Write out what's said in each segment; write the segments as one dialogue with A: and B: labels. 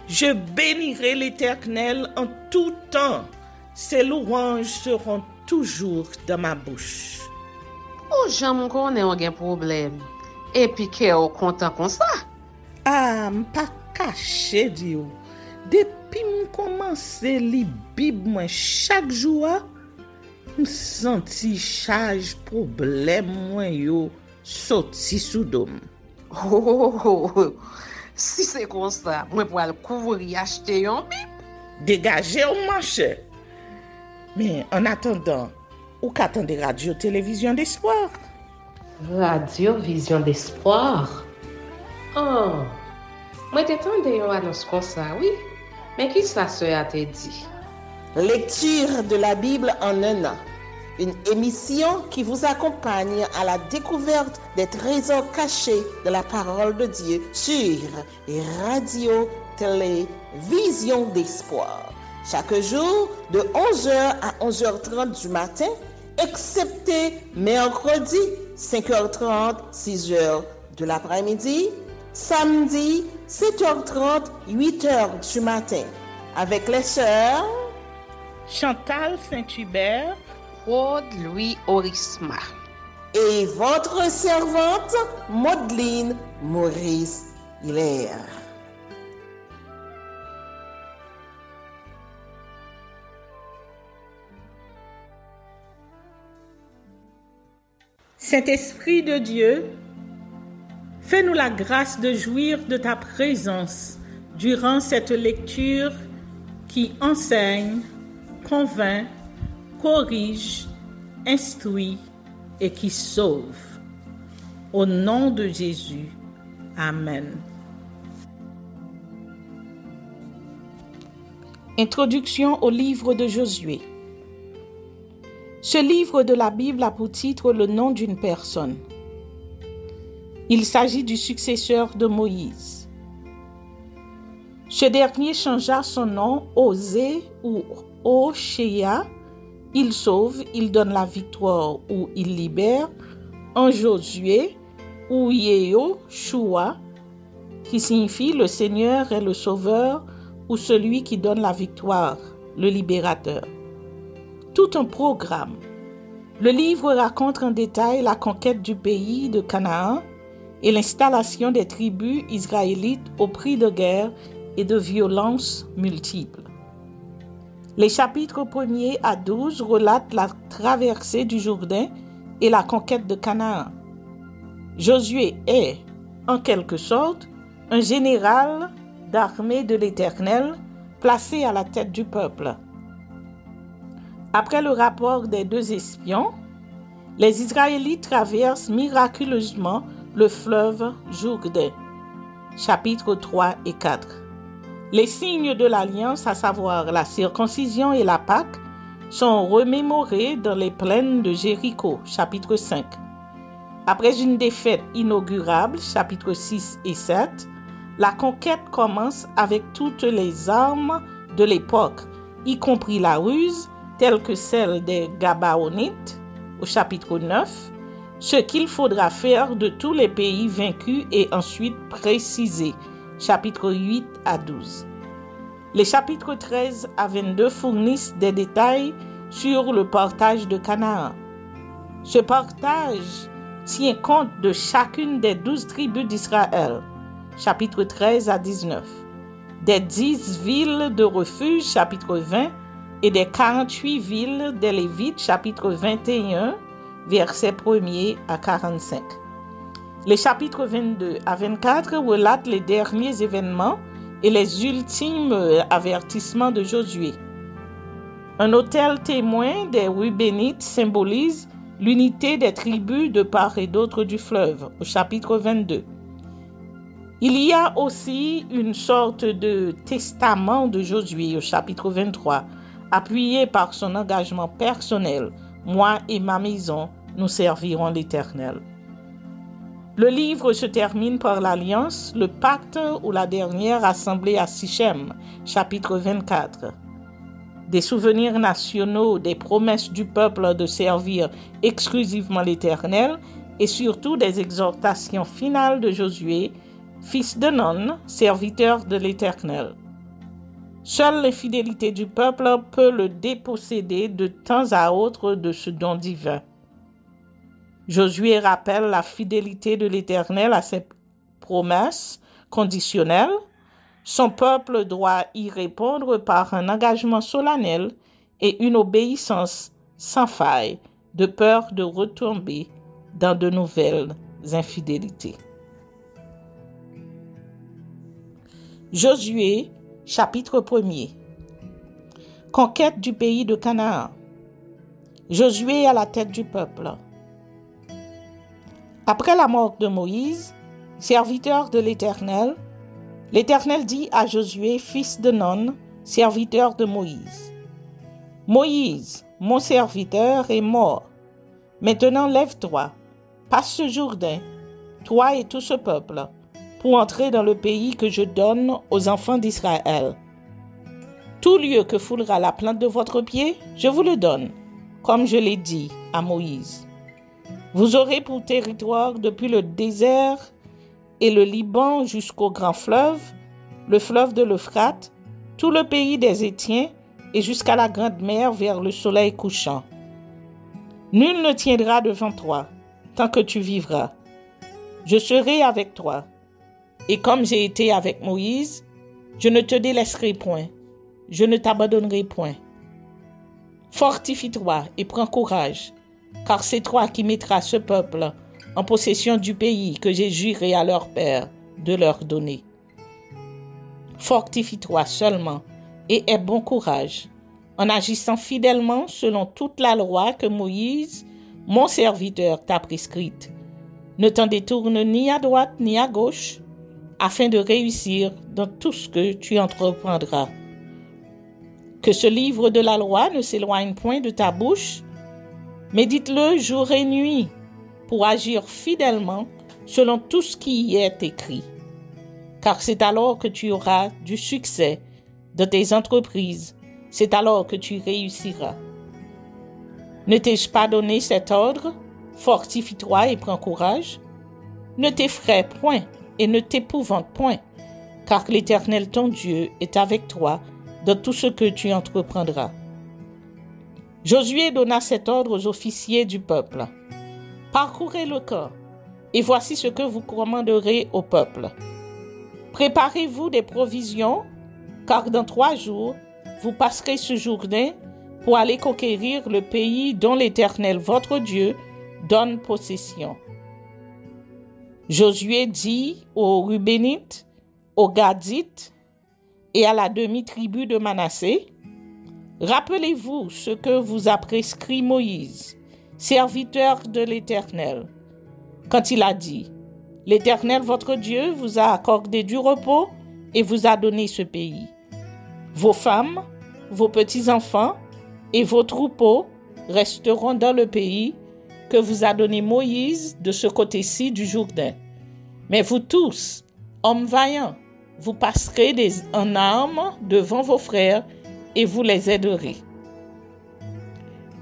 A: Je bénirai l'Éternel en tout temps. Ses louanges seront toujours dans ma bouche.
B: Oh, j'aime qu'on ait un problème. Et puis qu'elle est content comme ça.
A: Ah, m'pas caché, Dieu. Depuis que commence à lire Bible chaque jour, je senti charge problème moi yo sorti sous dôme.
B: Oh, si c'est comme ça, moi pour aller couvrir acheter un Bible.
A: Dégagez au marché. Mais en attendant, ou qu'attendez radio télévision d'espoir?
B: Radio Vision d'Espoir. Oh, moi t'attendais une annonce comme ça, oui. Mais qui ça a te dit?
C: Lecture de la Bible en un an. Une émission qui vous accompagne à la découverte des trésors cachés de la parole de Dieu sur Radio Télé Vision d'Espoir. Chaque jour de 11h à 11h30 du matin, excepté mercredi 5h30, 6h de l'après-midi, samedi 7h30, 8h du matin, avec les sœurs
A: Chantal Saint-Hubert,
B: Claude Louis Orisma
C: et votre servante Maudeline Maurice Hilaire.
A: Saint-Esprit de Dieu, fais-nous la grâce de jouir de ta présence durant cette lecture qui enseigne, convainc, corrige, instruit et qui sauve. Au nom de Jésus. Amen. Introduction au livre de Josué. Ce livre de la Bible a pour titre le nom d'une personne. Il s'agit du successeur de Moïse. Ce dernier changea son nom Osée ou Oshéa. Il sauve, il donne la victoire ou il libère, en Josué ou Yehoshua, qui signifie le Seigneur est le sauveur ou celui qui donne la victoire, le libérateur. Tout un programme. Le livre raconte en détail la conquête du pays de Canaan et l'installation des tribus israélites au prix de guerre et de violences multiples. Les chapitres 1er à 12 relatent la traversée du Jourdain et la conquête de Canaan. Josué est, en quelque sorte, un général d'armée de l'Éternel placé à la tête du peuple. Après le rapport des 2 espions, les Israélites traversent miraculeusement le fleuve Jourdain. Chapitres 3 et 4. Les signes de l'alliance, à savoir la circoncision et la Pâque, sont remémorés dans les plaines de Jéricho, chapitre 5. Après une défaite inaugurable, chapitres 6 et 7, la conquête commence avec toutes les armes de l'époque, y compris la ruse, telle que celle des Gabaonites, au chapitre 9, ce qu'il faudra faire de tous les pays vaincus et ensuite précisé, chapitres 8 à 12. Les chapitres 13 à 22 fournissent des détails sur le partage de Canaan. Ce partage tient compte de chacune des 12 tribus d'Israël, chapitres 13 à 19, des 10 villes de refuge, chapitre 20, et des 48 villes des Lévites, chapitre 21, versets 1er à 45. Les chapitres 22 à 24 relatent les derniers événements et les ultimes avertissements de Josué. Un autel témoin des Rubénites symbolise l'unité des tribus de part et d'autre du fleuve, au chapitre 22. Il y a aussi une sorte de testament de Josué, au chapitre 23, appuyé par son engagement personnel. Moi et ma maison, nous servirons l'Éternel. Le livre se termine par l'alliance, le pacte ou la dernière assemblée à Sichem, chapitre 24. Des souvenirs nationaux, des promesses du peuple de servir exclusivement l'Éternel et surtout des exhortations finales de Josué, fils de Nun, serviteur de l'Éternel. Seule l'infidélité du peuple peut le déposséder de temps à autre de ce don divin. Josué rappelle la fidélité de l'Éternel à ses promesses conditionnelles. Son peuple doit y répondre par un engagement solennel et une obéissance sans faille, de peur de retomber dans de nouvelles infidélités. Josué, chapitre 1er. Conquête du pays de Canaan. Josué à la tête du peuple. Après la mort de Moïse, serviteur de l'Éternel, l'Éternel dit à Josué, fils de Nun, serviteur de Moïse: Moïse, mon serviteur, est mort. Maintenant lève-toi, passe ce Jourdain, toi et tout ce peuple, pour entrer dans le pays que je donne aux enfants d'Israël. Tout lieu que foulera la plante de votre pied, je vous le donne, comme je l'ai dit à Moïse. Vous aurez pour territoire depuis le désert et le Liban jusqu'au grand fleuve, le fleuve de l'Euphrate, tout le pays des Hétiens et jusqu'à la grande mer vers le soleil couchant. Nul ne tiendra devant toi tant que tu vivras. Je serai avec toi. Et comme j'ai été avec Moïse, je ne te délaisserai point, je ne t'abandonnerai point. Fortifie-toi et prends courage, car c'est toi qui mettras ce peuple en possession du pays que j'ai juré à leur père de leur donner. Fortifie-toi seulement et aie bon courage, en agissant fidèlement selon toute la loi que Moïse, mon serviteur, t'a prescrite. Ne t'en détourne ni à droite ni à gauche, afin de réussir dans tout ce que tu entreprendras. Que ce livre de la loi ne s'éloigne point de ta bouche, médite-le jour et nuit, pour agir fidèlement selon tout ce qui y est écrit. Car c'est alors que tu auras du succès dans tes entreprises, c'est alors que tu réussiras. Ne t'ai-je pas donné cet ordre? Fortifie-toi et prends courage. Ne t'effraie point et ne t'épouvante point, car l'Éternel ton Dieu est avec toi dans tout ce que tu entreprendras. Josué donna cet ordre aux officiers du peuple. Parcourez le camp, et voici ce que vous commanderez au peuple. Préparez-vous des provisions, car dans 3 jours, vous passerez ce Jourdain pour aller conquérir le pays dont l'Éternel votre Dieu donne possession. Josué dit aux Rubénites, aux Gadites et à la demi-tribu de Manassé: Rappelez-vous ce que vous a prescrit Moïse, serviteur de l'Éternel, quand il a dit: L'Éternel votre Dieu vous a accordé du repos et vous a donné ce pays. Vos femmes, vos petits-enfants et vos troupeaux resteront dans le pays que vous a donné Moïse de ce côté-ci du Jourdain. Mais vous tous, hommes vaillants, vous passerez en armes devant vos frères et vous les aiderez.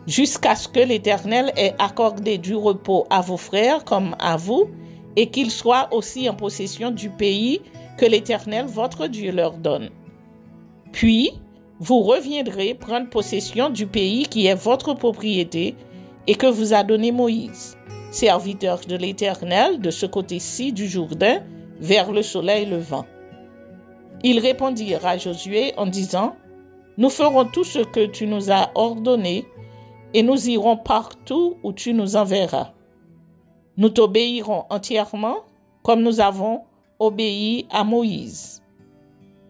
A: Jusqu'à ce que l'Éternel ait accordé du repos à vos frères comme à vous, et qu'ils soient aussi en possession du pays que l'Éternel votre Dieu leur donne. Puis, vous reviendrez prendre possession du pays qui est votre propriété et que vous a donné Moïse, serviteur de l'Éternel, de ce côté-ci du Jourdain, vers le soleil levant. Ils répondirent à Josué en disant: Nous ferons tout ce que tu nous as ordonné et nous irons partout où tu nous enverras. Nous t'obéirons entièrement comme nous avons obéi à Moïse.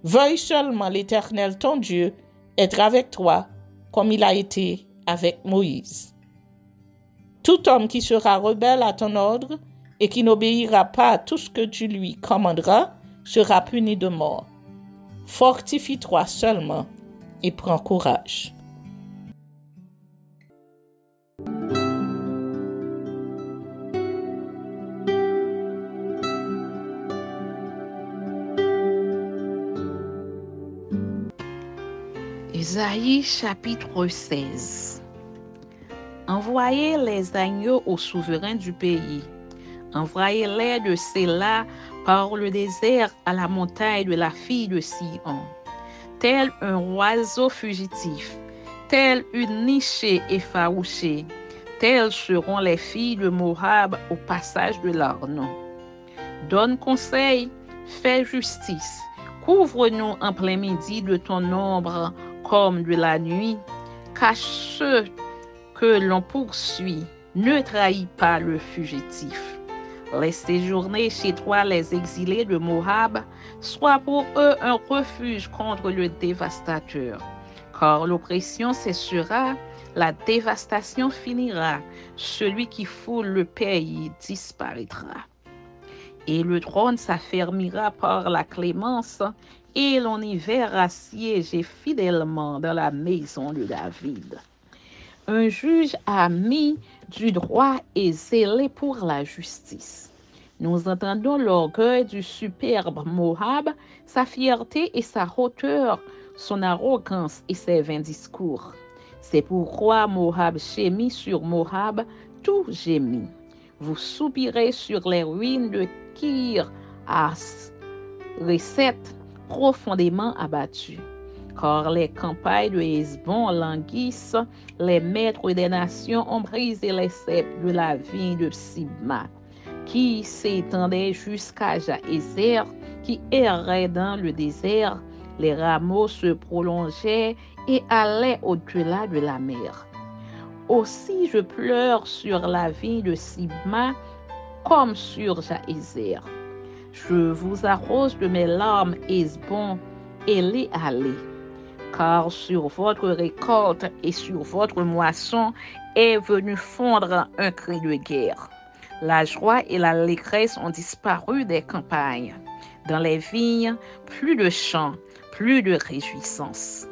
A: Veuille seulement l'Éternel ton Dieu être avec toi comme il a été avec Moïse. Tout homme qui sera rebelle à ton ordre et qui n'obéira pas à tout ce que tu lui commanderas sera puni de mort. Fortifie-toi seulement et prends courage.
D: Ésaïe chapitre 16. Envoyez les agneaux aux souverains du pays. Envoyez-les de Séla par le désert à la montagne de la fille de Sion. tel un oiseau fugitif, tel une nichée effarouchée. Telles seront les filles de Moab au passage de l'Arnon. Donne conseil, fais justice, couvre-nous en plein midi de ton ombre comme de la nuit. Cache ceux que l'on poursuit, ne trahis pas le fugitif. Laisse séjourner chez toi les exilés de Moab, sois pour eux un refuge contre le dévastateur. Car l'oppression cessera, la dévastation finira, celui qui foule le pays disparaîtra. Et le trône s'affermira par la clémence, et l'on y verra siéger fidèlement dans la maison de David. Un juge ami du droit et zélé pour la justice. Nous entendons l'orgueil du superbe Moab, sa fierté et sa hauteur, son arrogance et ses vains discours. C'est pourquoi Moab gémit sur Moab, tout gémit. Vous soupirez sur les ruines de Kir Hareset, profondément abattues. Car les campagnes de Hesbon languissent, les maîtres des nations ont brisé les cèpes de la vigne de Sibma, qui s'étendait jusqu'à Jaézer, qui errait dans le désert. Les rameaux se prolongeaient et allaient au-delà de la mer. Aussi je pleure sur la vigne de Sibma comme sur Jaézer. Je vous arrose de mes larmes, Hesbon, allez. Car sur votre récolte et sur votre moisson est venu fondre un cri de guerre. La joie et l'allégresse ont disparu des campagnes. Dans les vignes, plus de chants, plus de réjouissance.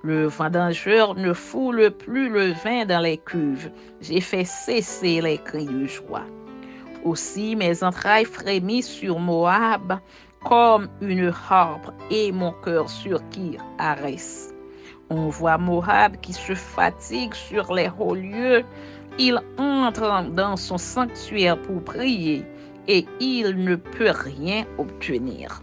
D: Le vendangeur ne foule plus le vin dans les cuves. J'ai fait cesser les cris de joie. Aussi mes entrailles frémissent sur Moab comme une harpe et mon cœur sur Kir Hares. On voit Moab qui se fatigue sur les hauts lieux. Il entre dans son sanctuaire pour prier et il ne peut rien obtenir.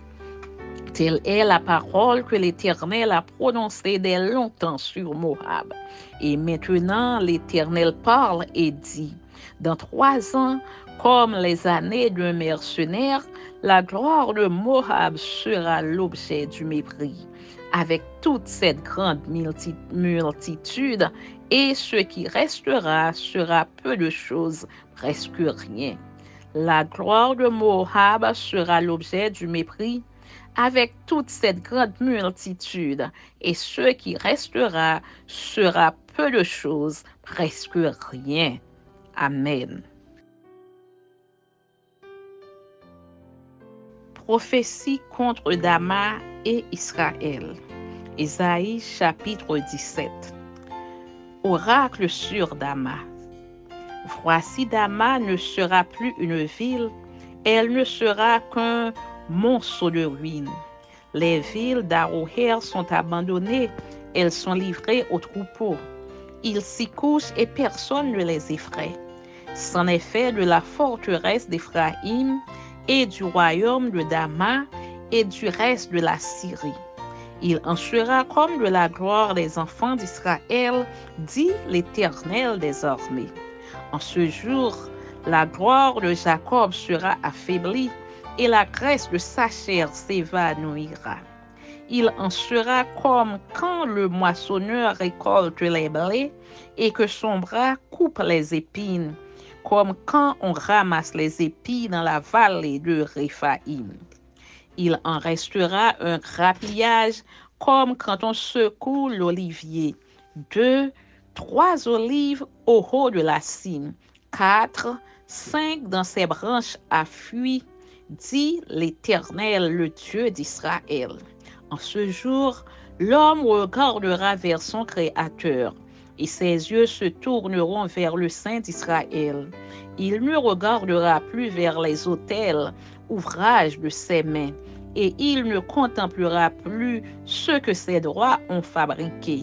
D: Telle est la parole que l'Éternel a prononcée dès longtemps sur Moab. Et maintenant l'Éternel parle et dit, dans 3 ans, comme les années d'un mercenaire, la gloire de Moab sera l'objet du mépris, avec toute cette grande multitude, et ce qui restera sera peu de choses, presque rien. La gloire de Moab sera l'objet du mépris, avec toute cette grande multitude, et ce qui restera sera peu de choses, presque rien. Amen. Prophétie contre Dama et Israël. Ésaïe chapitre 17. Oracle sur Dama. Voici Dama ne sera plus une ville, elle ne sera qu'un monceau de ruines. Les villes d'Aroër sont abandonnées, elles sont livrées aux troupeaux. Ils s'y couchent et personne ne les effraie. C'en est fait de la forteresse d'Éphraïm et du royaume de Dama et du reste de la Syrie. Il en sera comme de la gloire des enfants d'Israël, dit l'Éternel des armées. En ce jour, la gloire de Jacob sera affaiblie et la graisse de sa chair s'évanouira. Il en sera comme quand le moissonneur récolte les blés et que son bras coupe les épines, comme quand on ramasse les épis dans la vallée de Réphaïm. Il en restera un grappillage comme quand on secoue l'olivier. 2, 3 olives au haut de la cime, 4, 5 dans ses branches affuies, dit l'Éternel, le Dieu d'Israël. En ce jour, l'homme regardera vers son Créateur, et ses yeux se tourneront vers le Saint d'Israël. Il ne regardera plus vers les autels, ouvrage de ses mains, et il ne contemplera plus ce que ses doigts ont fabriqué,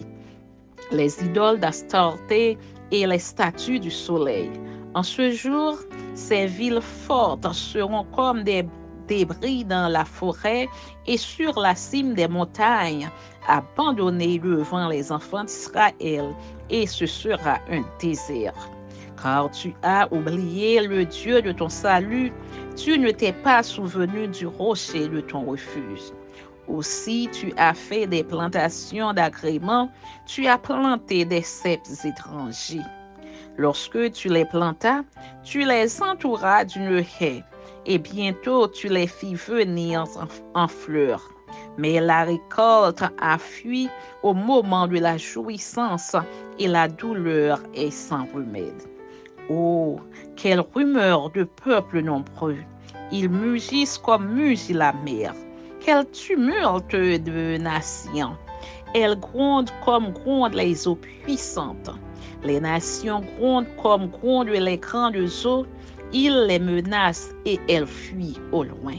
D: les idoles d'Astarté et les statues du soleil. En ce jour, ces villes fortes seront comme des débris dans la forêt et sur la cime des montagnes, abandonné devant les enfants d'Israël, et ce sera un désert. Car tu as oublié le Dieu de ton salut, tu ne t'es pas souvenu du rocher de ton refuge. Aussi, tu as fait des plantations d'agrément, tu as planté des ceps étrangers. Lorsque tu les plantas, tu les entouras d'une haie, et bientôt tu les fis venir en fleurs. Mais la récolte a fui au moment de la jouissance, et la douleur est sans remède. Oh, quelle rumeur de peuples nombreux! Ils mugissent comme mugit la mer. Quel tumulte de nations! Elles grondent comme grondent les eaux puissantes. Les nations grondent comme grondent les grandes eaux. Ils les menacent et elles fuient au loin.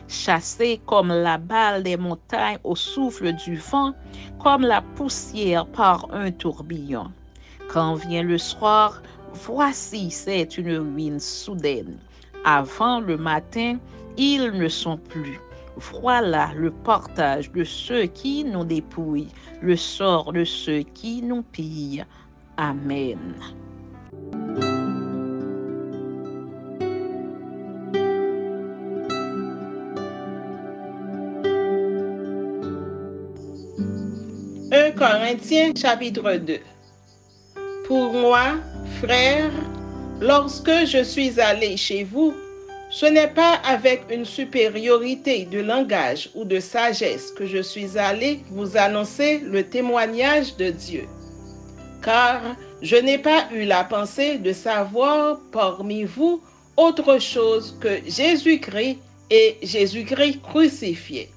D: Chassées comme la balle des montagnes au souffle du vent, comme la poussière par un tourbillon. Quand vient le soir, voici, c'est une ruine soudaine. Avant le matin, ils ne sont plus. Voilà le partage de ceux qui nous dépouillent, le sort de ceux qui nous pillent. Amen.
C: Corinthiens chapitre 2. Pour moi, frères, lorsque je suis allé chez vous, ce n'est pas avec une supériorité de langage ou de sagesse que je suis allé vous annoncer le témoignage de Dieu. Car je n'ai pas eu la pensée de savoir parmi vous autre chose que Jésus-Christ et Jésus-Christ crucifié.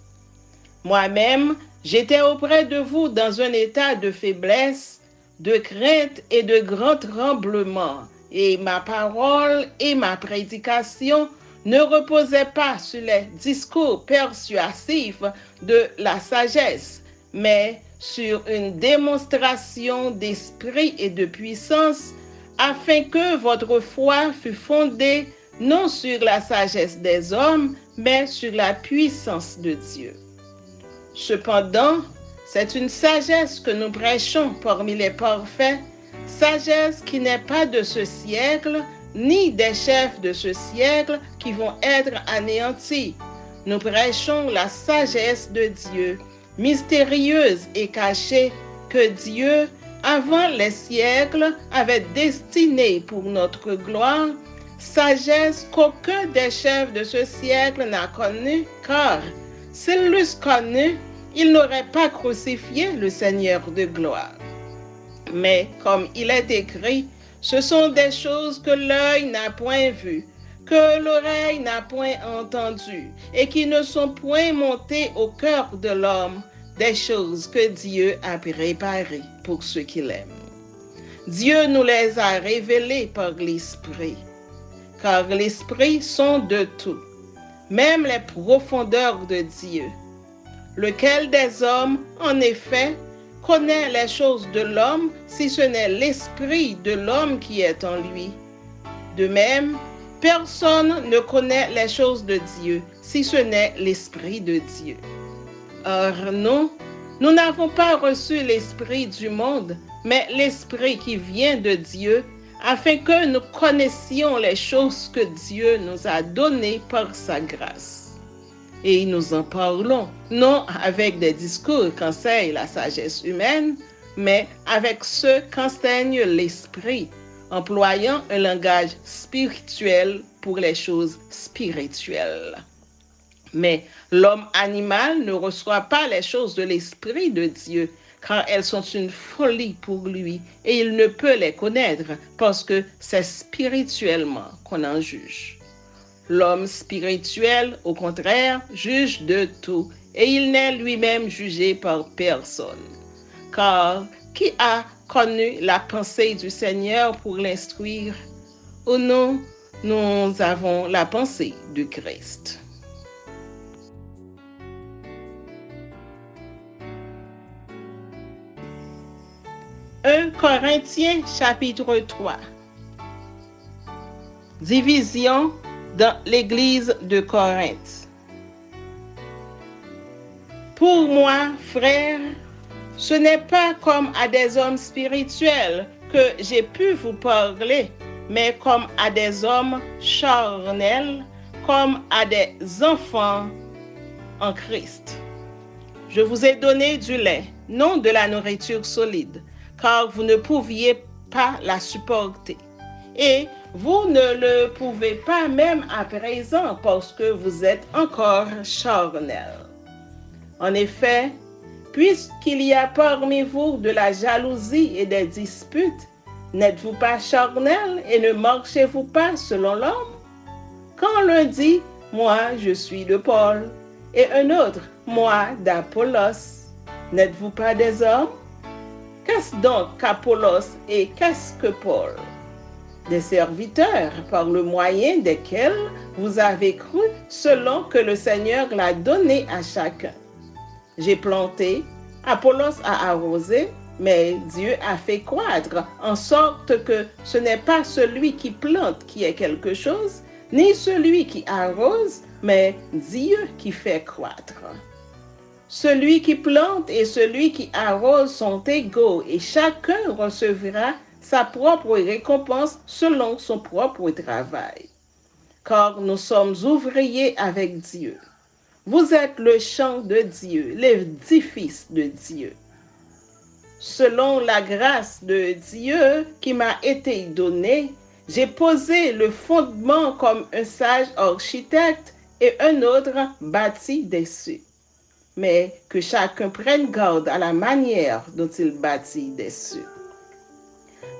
C: Moi-même, j'étais auprès de vous dans un état de faiblesse, de crainte et de grand tremblement, et ma parole et ma prédication ne reposaient pas sur les discours persuasifs de la sagesse, mais sur une démonstration d'esprit et de puissance, afin que votre foi fût fondée non sur la sagesse des hommes, mais sur la puissance de Dieu. Cependant, c'est une sagesse que nous prêchons parmi les parfaits, sagesse qui n'est pas de ce siècle, ni des chefs de ce siècle qui vont être anéantis. Nous prêchons la sagesse de Dieu, mystérieuse et cachée, que Dieu, avant les siècles, avait destinée pour notre gloire, sagesse qu'aucun des chefs de ce siècle n'a connue, car s'ils l'eussent connu, ils n'auraient pas crucifié le Seigneur de gloire. Mais comme il est écrit, ce sont des choses que l'œil n'a point vues, que l'oreille n'a point entendues, et qui ne sont point montées au cœur de l'homme, des choses que Dieu a préparées pour ceux qui l'aiment. Dieu nous les a révélées par l'Esprit, car l'Esprit sonde de tout, même les profondeurs de Dieu. Lequel des hommes, en effet, connaît les choses de l'homme, si ce n'est l'esprit de l'homme qui est en lui? De même, personne ne connaît les choses de Dieu, si ce n'est l'esprit de Dieu. Or, nous n'avons pas reçu l'esprit du monde, mais l'esprit qui vient de Dieu, afin que nous connaissions les choses que Dieu nous a données par sa grâce. Et nous en parlons, non avec des discours qu'enseigne la sagesse humaine, mais avec ceux qu'enseigne l'esprit, employant un langage spirituel pour les choses spirituelles. Mais l'homme animal ne reçoit pas les choses de l'esprit de Dieu, car elles sont une folie pour lui, et il ne peut les connaître, parce que c'est spirituellement qu'on en juge. L'homme spirituel, au contraire, juge de tout, et il n'est lui-même jugé par personne. Car qui a connu la pensée du Seigneur pour l'instruire? Ou non, nous avons la pensée du Christ. Corinthiens chapitre 3. Division dans l'église de Corinthe. Pour moi, frères, Ce n'est pas comme à des hommes spirituels que j'ai pu vous parler, mais comme à des hommes charnels, comme à des enfants en Christ. Je vous ai donné du lait, non de la nourriture solide, car vous ne pouviez pas la supporter. Et vous ne le pouvez pas même à présent parce que vous êtes encore charnels. En effet, puisqu'il y a parmi vous de la jalousie et des disputes, n'êtes-vous pas charnels et ne marchez-vous pas selon l'homme? Quand l'un dit « Moi, je suis de Paul » et un autre « Moi, d'Apollos », n'êtes-vous pas des hommes? Qu'est-ce donc qu'Apollos et qu'est-ce que Paul? Des serviteurs par le moyen desquels vous avez cru selon que le Seigneur l'a donné à chacun. J'ai planté, Apollos a arrosé, mais Dieu a fait croître, en sorte que ce n'est pas celui qui plante qui est quelque chose, ni celui qui arrose, mais Dieu qui fait croître. Celui qui plante et celui qui arrose sont égaux et chacun recevra sa propre récompense selon son propre travail. Car nous sommes ouvriers avec Dieu. Vous êtes le champ de Dieu, l'édifice de Dieu. Selon la grâce de Dieu qui m'a été donnée, j'ai posé le fondement comme un sage architecte et un autre bâtit dessus. Mais que chacun prenne garde à la manière dont il bâtit dessus.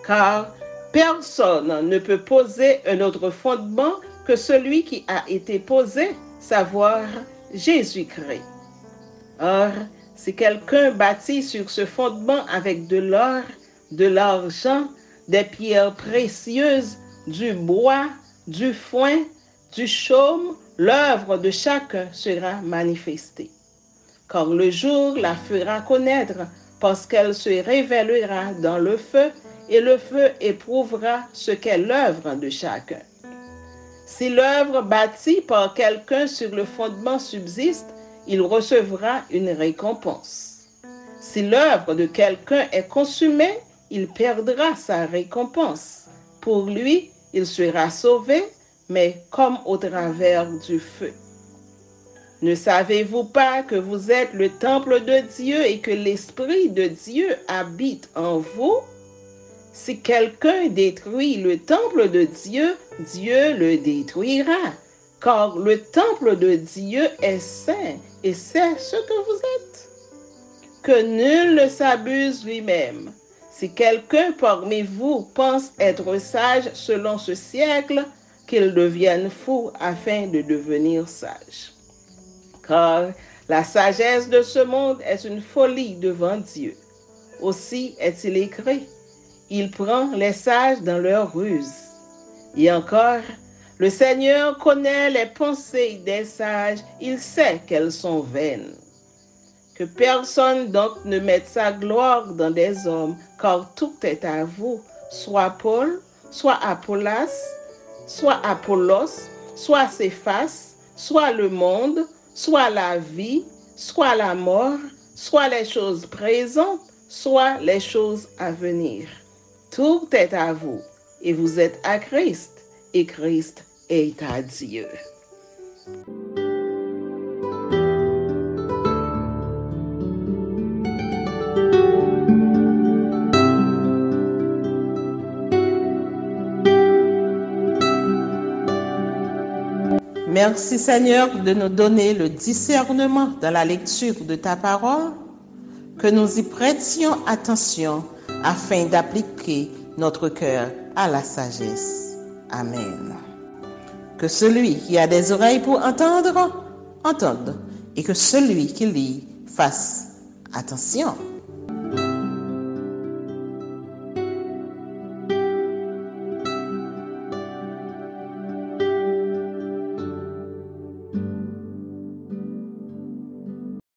C: Car personne ne peut poser un autre fondement que celui qui a été posé, savoir Jésus-Christ. Or, si quelqu'un bâtit sur ce fondement avec de l'or, de l'argent, des pierres précieuses, du bois, du foin, du chaume, l'œuvre de chacun sera manifestée. Car le jour la fera connaître, parce qu'elle se révélera dans le feu, et le feu éprouvera ce qu'est l'œuvre de chacun. Si l'œuvre bâtie par quelqu'un sur le fondement subsiste, il recevra une récompense. Si l'œuvre de quelqu'un est consumée, il perdra sa récompense. Pour lui, il sera sauvé, mais comme au travers du feu. Ne savez-vous pas que vous êtes le temple de Dieu et que l'Esprit de Dieu habite en vous? Si quelqu'un détruit le temple de Dieu, Dieu le détruira, car le temple de Dieu est saint et c'est ce que vous êtes. Que nul ne s'abuse lui-même. Si quelqu'un parmi vous pense être sage selon ce siècle, qu'il devienne fou afin de devenir sage. Car la sagesse de ce monde est une folie devant Dieu. Aussi est-il écrit, il prend les sages dans leur ruse. Et encore, le Seigneur connaît les pensées des sages, il sait qu'elles sont vaines. Que personne donc ne mette sa gloire dans des hommes, car tout est à vous, soit Paul, soit Apollos, soit Apollos, soit Céphas, soit le monde, soit la vie, soit la mort, soit les choses présentes, soit les choses à venir. Tout est à vous, et vous êtes à Christ, et Christ est à Dieu. Merci Seigneur de nous donner le discernement dans la lecture de ta parole, que nous y prêtions attention afin d'appliquer notre cœur à la sagesse. Amen. Que celui qui a des oreilles pour entendre, entende, et que celui qui lit fasse attention.